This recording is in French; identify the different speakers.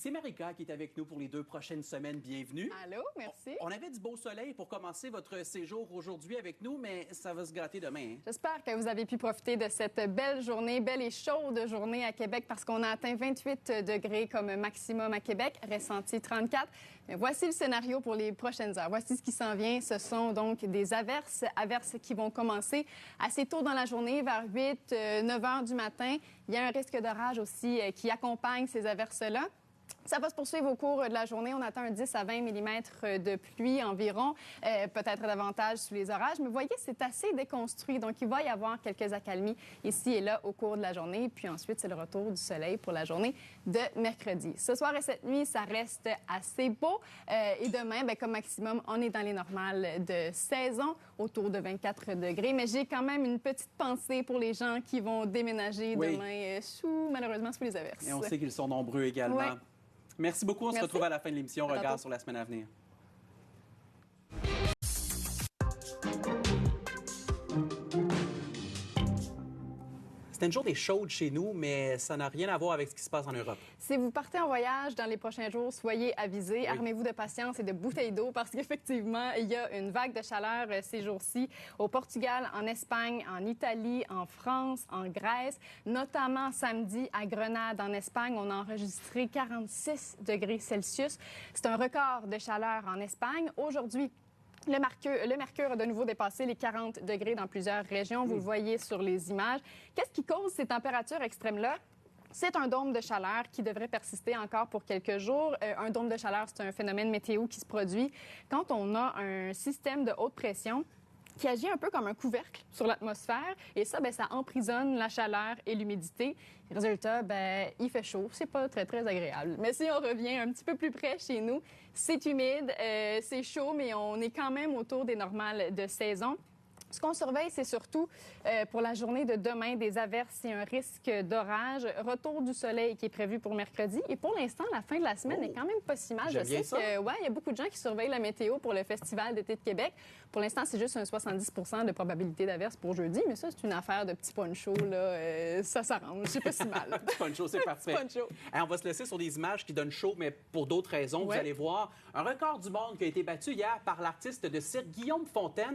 Speaker 1: C'est Marika qui est avec nous pour les 2 prochaines semaines. Bienvenue.
Speaker 2: Allô, merci.
Speaker 1: On avait du beau soleil pour commencer votre séjour aujourd'hui avec nous, mais ça va se gâter demain.
Speaker 2: J'espère que vous avez pu profiter de cette belle journée, belle et chaude journée à Québec, parce qu'on a atteint 28 degrés comme maximum à Québec, ressenti 34. Mais voici le scénario pour les prochaines heures. Voici ce qui s'en vient. Ce sont donc des averses qui vont commencer assez tôt dans la journée, vers 8, 9 heures du matin. Il y a un risque d'orage aussi qui accompagne ces averses-là. Ça va se poursuivre au cours de la journée. On attend un 10 à 20 mm de pluie environ, peut-être davantage sous les orages. Mais vous voyez, c'est assez déconstruit. Donc, il va y avoir quelques accalmies ici et là au cours de la journée. Puis ensuite, c'est le retour du soleil pour la journée de mercredi. Ce soir et cette nuit, ça reste assez beau. Et demain, comme maximum, on est dans les normales de saison, autour de 24 degrés. Mais j'ai quand même une petite pensée pour les gens qui vont déménager demain malheureusement, sous les averses.
Speaker 1: Et on sait qu'ils sont nombreux également.
Speaker 2: Ouais.
Speaker 1: Merci beaucoup. On se retrouve à la fin de l'émission. Regard sur la semaine à venir. C'était une journée chaude chez nous, mais ça n'a rien à voir avec ce qui se passe en Europe.
Speaker 2: Si vous partez en voyage dans les prochains jours, soyez avisés. Oui. Armez-vous de patience et de bouteilles d'eau parce qu'effectivement, il y a une vague de chaleur ces jours-ci au Portugal, en Espagne, en Italie, en France, en Grèce. Notamment samedi à Grenade, en Espagne, on a enregistré 46 degrés Celsius. C'est un record de chaleur en Espagne. Aujourd'hui, le mercure a de nouveau dépassé les 40 degrés dans plusieurs régions. Vous le voyez sur les images. Qu'est-ce qui cause ces températures extrêmes-là? C'est un dôme de chaleur qui devrait persister encore pour quelques jours. Un dôme de chaleur, c'est un phénomène météo qui se produit quand on a un système de haute pression qui agit un peu comme un couvercle sur l'atmosphère. Et ça, ça emprisonne la chaleur et l'humidité. Résultat, il fait chaud. C'est pas très, très agréable. Mais si on revient un petit peu plus près chez nous, c'est humide, c'est chaud, mais on est quand même autour des normales de saison. Ce qu'on surveille, c'est surtout pour la journée de demain des averses et un risque d'orage. Retour du soleil qui est prévu pour mercredi. Et pour l'instant, la fin de la semaine n'est quand même pas si mal. Je sais il y a beaucoup de gens qui surveillent la météo pour le Festival d'été de Québec. Pour l'instant, c'est juste un 70 % de probabilité d'averse pour jeudi. Mais ça, c'est une affaire de petit poncho. Là. Ça s'arrange. C'est pas si mal.
Speaker 1: Petit poncho, c'est parfait.
Speaker 2: Poncho.
Speaker 1: On va se laisser sur des images qui donnent chaud, mais pour d'autres raisons. Vous allez voir un record du monde qui a été battu hier par l'artiste de cirque Guillaume Fontaine.